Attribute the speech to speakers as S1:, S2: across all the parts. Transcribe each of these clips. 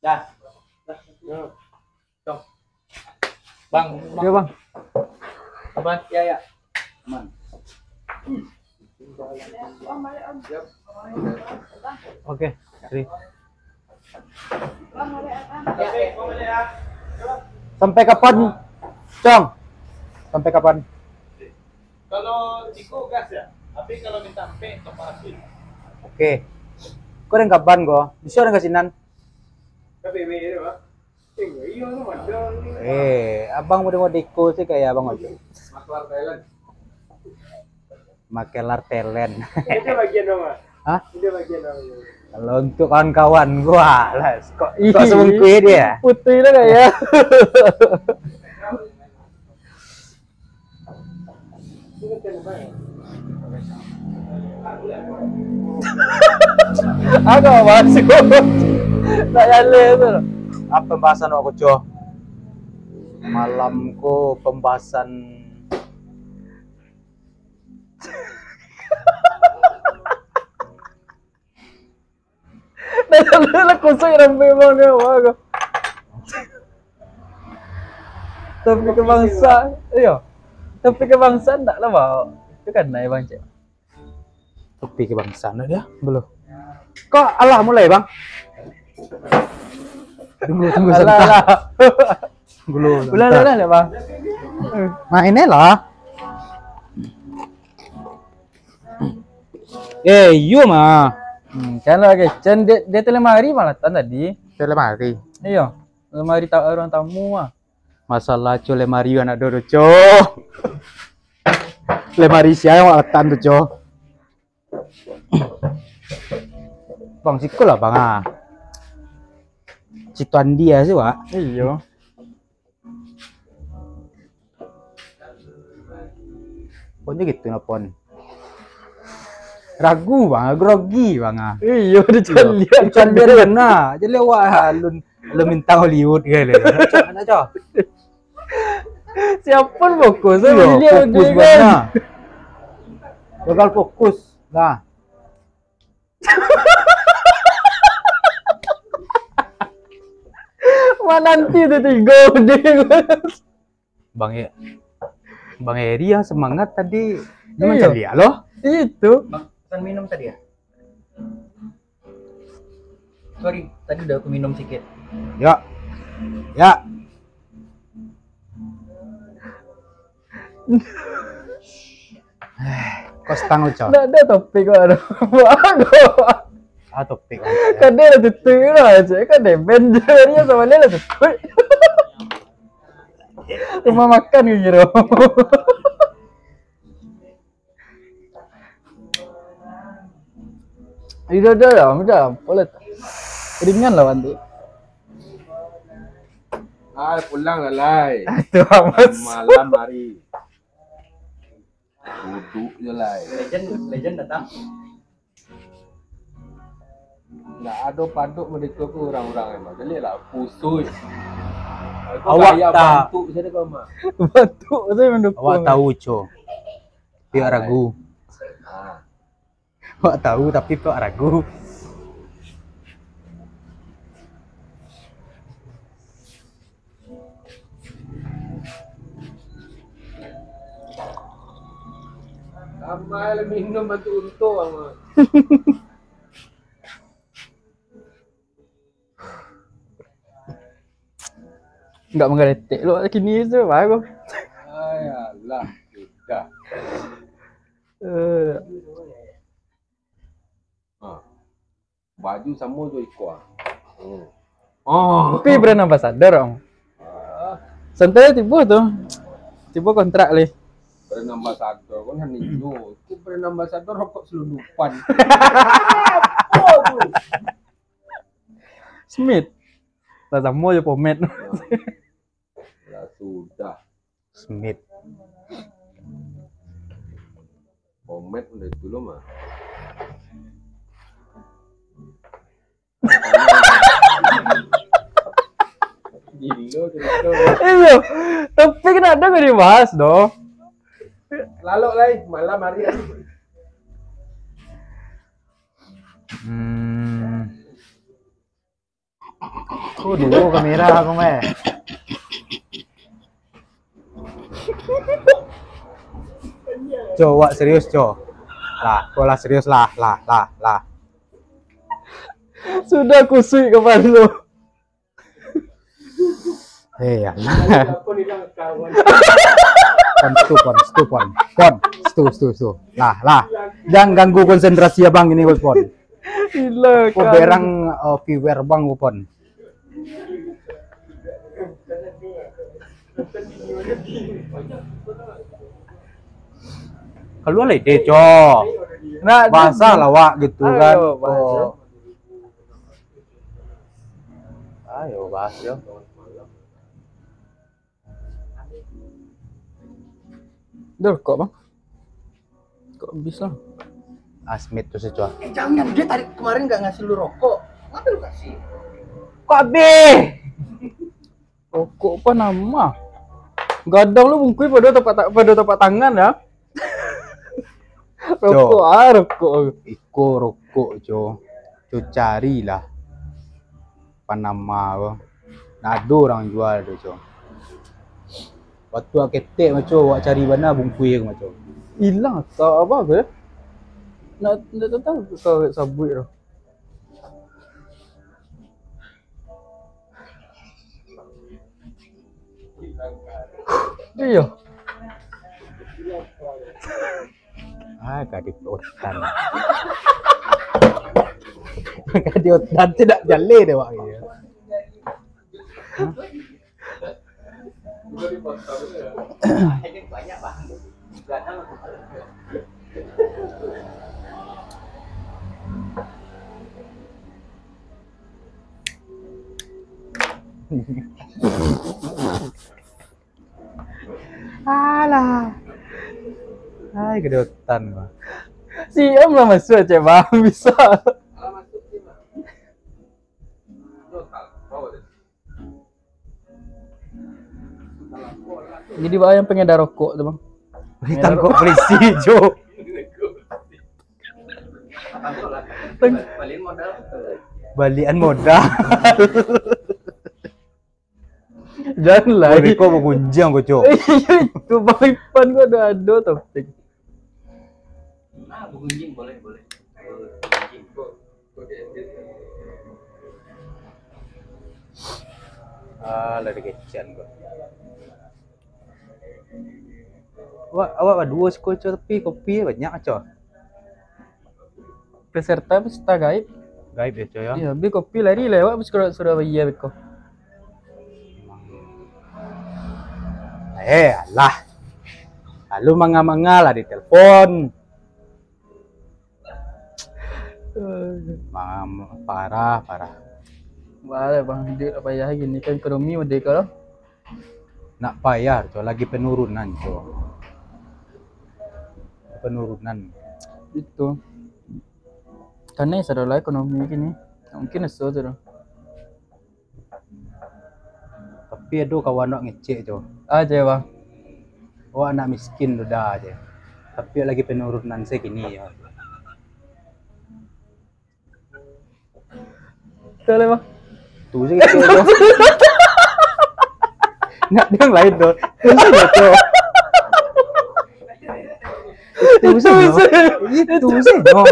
S1: Dah. Cong. Bang.
S2: Iya bang.
S1: Aman? Ya. Aman.
S2: Oke. Jadi. Sampai kapan, Cong? Sampai kapan?
S1: Kalau Ciko gas ya, tapi kalau minta sampai ke Parasin.
S2: Oke. Kau yang kapan kau? Bisa orang kasinan?
S1: Tapi ini Pak. Iya lu ada.
S2: Abang mau deko sih kayak abang aja.
S1: Maklar Thailand.
S2: Makelar talent.
S1: Itu bagian dong, Mas.
S2: Hah?
S1: Itu bagian dong.
S2: Kalau untuk kawan-kawan gua lah, kok semengkui dia.
S3: Putih lah kayak.
S2: Agak masuk. Tak nyale tu. Apa pembahasan aku cow? Malamku pembahasan.
S3: Dah kusuk ramai bang dia aku. Tapi kebangsaan, iya. Tapi kebangsaan tak lah bang. Itu kan naik bang cik.
S2: Topi kebangsaan dia belum. Kok Allah mulai bang? Tunggu sebentar. Dulu.
S3: Ulah bang.
S2: Mainnya lah. You mah.
S3: Kan lagi. Can dia telemari malah tadi.
S2: Lemari.
S3: Iya. Lemari tak orang tamu ah.
S2: Masalah co lemari anak dodo co. Lemari siapa yang watan tuh co. Bang sikul lah bang ah. Situan dia sih wak.
S3: Iya.
S2: Pokoknya gitu napon. Ragu bang, grogi bang ah.
S3: Iya dia calian.
S2: Can dia kena. Jadi wak alun minta Hollywood kali. Mana co?
S3: Siapa fokus?
S2: Iya, fokus banget. Gagal fokus. Nah.
S3: Mana nanti tu tiga dia.
S2: Bang Eri yang semangat tadi. Dia
S3: Iya.
S2: macam dia loh.
S3: Itu.
S1: Bang, pesan minum tadi ya? Sorry, tadi udah aku minum sedikit.
S2: Ya. Ya. Kau setang ucap.
S3: Nak ada topik kau ada. Bagus.
S2: Topik.
S3: Kan dia lah tutup lah cik. Kan dia bendernya sama dia lah tutup. Rumah makan ke kira. Dah lah, macam boleh tak? Ringan lah nanti.
S1: Pulang lah lai.
S3: Itu amat.
S1: Malam hari. Duduk je lai. Legend datang. Nggak ada paduk mereka ke orang-orang emang. Jadi lah pusui.
S2: Awak tak.
S1: Bantu saya kau mah.
S3: Batuk saya mendukung.
S2: Awak tahu co. Pihak ragu. Awak tahu tapi pihak ragu.
S1: Ramai lah minum bantu untung ama.
S3: Enggak menggeletek lu kini tu bagus.
S1: Ayalah, sudah. Baju sama tu ikut.
S3: Tapi brand ambassador om. Santai tiba tu. Tiba kontrak leh.
S1: Brand ambassador kan hanya itu. Itu brand ambassador rokok selundupan.
S3: Smith. Tak sama je pomet.
S1: Ya sudah.
S2: Smith.
S1: Pomet udah dulu mah. Gila cerita.
S3: Itu. Tapi kan ada nggak dibahas doh.
S1: Lalu lah malam hari.
S2: Aku dulu kamera aku meh. Coba serius, Co. Lah, pola serius lah.
S3: Sudah kusui kepala lu.
S2: Hei,
S1: Aku nih lang kawan.
S2: Stu. Lah. Jangan ganggu konsentrasi abang ini, Pon.
S3: Gila
S2: Ko berang viewer bang, Pon. Kalau alay deh, Co.
S3: Nah,
S2: Bahasa lawak gitu kan.
S3: Ayo, bahasa.
S2: Ayo bahas yo.
S3: Dur kok bang? Kok bisa?
S2: Asmit tuh secuah.
S1: Jangan, dia tadi kemarin nggak ngasih lu rokok. Ngapain lu kasih?
S2: Kok abe?
S3: Rokok apa nama? Gadang lu bungkui pada tempat tangan ya? Rokok rokok.
S2: Iko rokok, Co. Co carilah. Panama ko. Nado orang jual tu, Co. Waktu aku ketek macam awak cari mana bungkui aku macam.
S3: Hilang tak apa ke? Nak tahu kau sabut tu. Iya.
S2: Kadip otan. Kadip otan tidak jale deh wak.
S1: Ini banyak bang. Gadang aku.
S2: Alah. Hai kedotan mah.
S3: Siam lah masuk aja bang bisa. Jadi bang yang pengen ada rokok tu bang.
S2: Tangkap polisi, Jo.
S1: Balikin modal.
S2: Balian modal.
S3: Janganlah.
S2: Boleh kau mengunjang kau, Jo.
S3: Itu bang Ipan gua ada topik.
S1: Nah, bukunjing boleh.
S2: Lari kecian kau. Awak dua sekol, Co, tapi kopi banyak, Co.
S3: Peserta gaib.
S2: Gaib ya, Co, ya.
S3: Iya, beli kopi lari lewat Surabaya beko.
S2: Alah. Lalu manga-manga lah di telepon. Parah.
S3: Boleh bang, dia tak payah gini kan ekonomi merdeka loh.
S2: Nak payah, Co, lagi penurunan, Co. Penurunan.
S3: Itu. Karena saudara ekonomi gini, mungkin esok tu.
S2: Tapi aduh kawan nak ngecek, Co.
S3: Aja bang.
S2: Awak anak miskin udah aja. Tapi lagi penurunan segini ya.
S3: Boleh bang.
S2: Tuh sih gitu, Co. Nggak yang lain tuh. Itu saja, Co. Itu saja.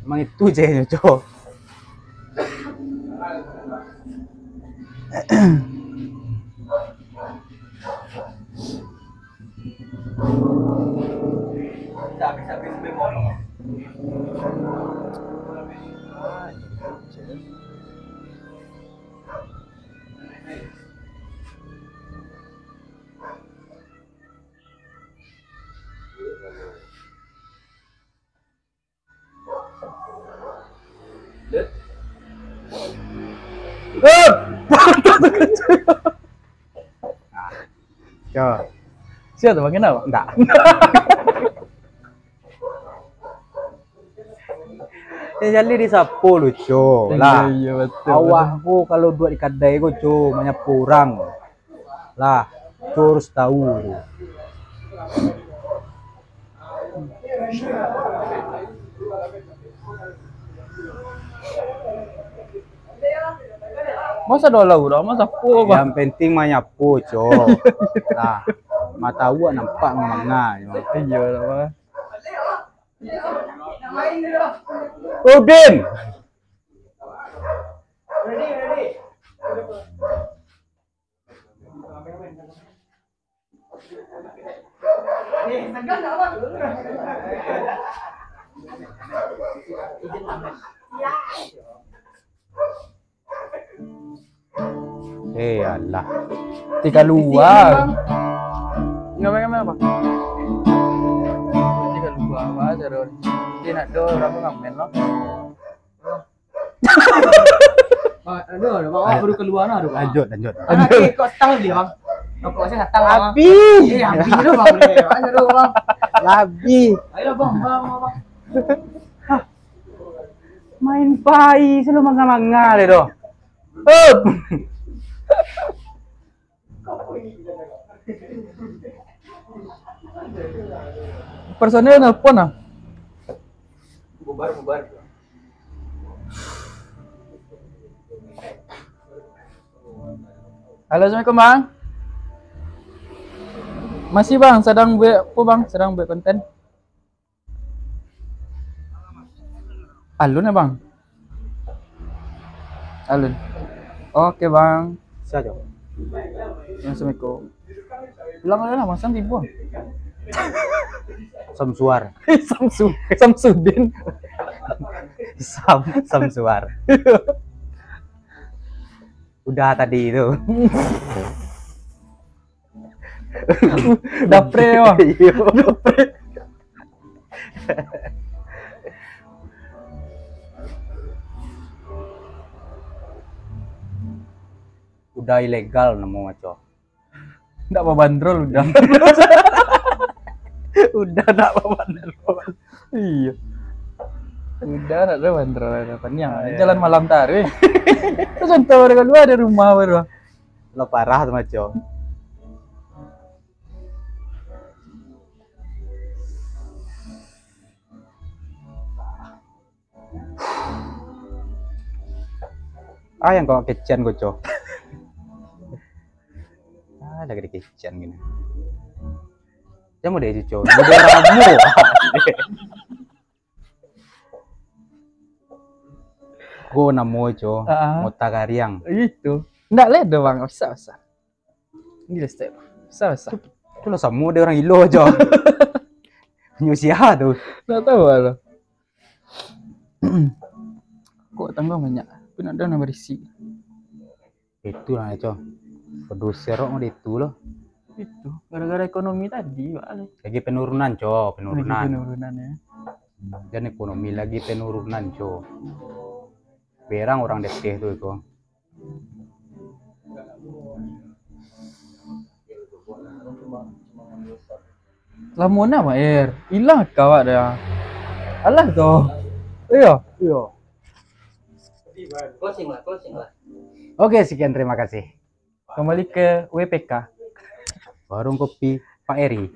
S2: Emang itu jadinya, Co.
S1: Habis bemo.
S2: Co.
S3: Siapa bang kenapa?
S2: Enggak. Ya jadi disapu lu, Co. Lah.
S3: Iya betul.
S2: Awakku kalau duduk di kedai ku, Co, menyapu orang. Lah, Cok harus tahu tu.
S3: Masa dolau dah, masa apa bang?
S2: Yang penting mah nyapu, Cok. Nah, mata gua nampak menganga.
S3: Iya lah bang.
S2: Udin. Alah.
S3: Tiga luar. Ngapain bang? Tiga luar apa terus? Dia nak do orang ngamen loh.
S4: Aduh, bawa baru keluar nah, aduh.
S2: Lanjut.
S4: Anaknya kok setang dia, Bang. Kok saya setang, Bang.
S2: Abi.
S4: Iya, habis dulu, Bang. Aduh, Bang.
S2: Labi.
S4: Ayo, Bang.
S2: Main pai selalu manga-manga deh doh.
S3: Personil nelpon ah.
S4: Bubar.
S3: Halo, assalamualaikum bang. Masih bang, sedang buat apa bang? Sedang buat konten. Alun ya bang? Alun. Oke bang.
S2: Saja.
S3: Assalamualaikum. Pulang aja lah, masang tiba.
S2: Samsuar.
S3: Samsudin.
S2: Samsuar. Udah tadi itu.
S3: Dapre wah.
S2: Udah ilegal nemu maco.
S3: Nggak mau bandrol udah.
S2: Udah nak bandrol.
S3: Iya. Udah ada bandrol depannya. Jalan malam tadi. Terus contoh mereka dua ada rumah baru.
S2: Lo parah tuh maco. Yang kau kecian goco. Lagi di kecian gini. Dia mau deh cuco. Mau ramu. Go namo co. Mau tagariang.
S3: Itu. Nggak leda bang. Bisa. Ini step. Bisa.
S2: Itu lo sama dia orang ilo co. Nyusia tuh.
S3: Nggak tahu lo. Kok tangga banyak. Tapi nak ada berisi.
S2: Itu lah co. Produser mau itu loh.
S3: Itu gara-gara ekonomi tadi
S2: lagi penurunan co.
S3: Penurunan ya.
S2: Dan ekonomi lagi penurunan co. Berang orang deteh tuh itu.
S3: Lamun apa air? Hilang kawat dah. Alah tuh. Iya.
S4: Closing lah.
S2: Oke, sekian terima kasih.
S3: Kembali ke WPK.
S2: Warung kopi Pak Eri.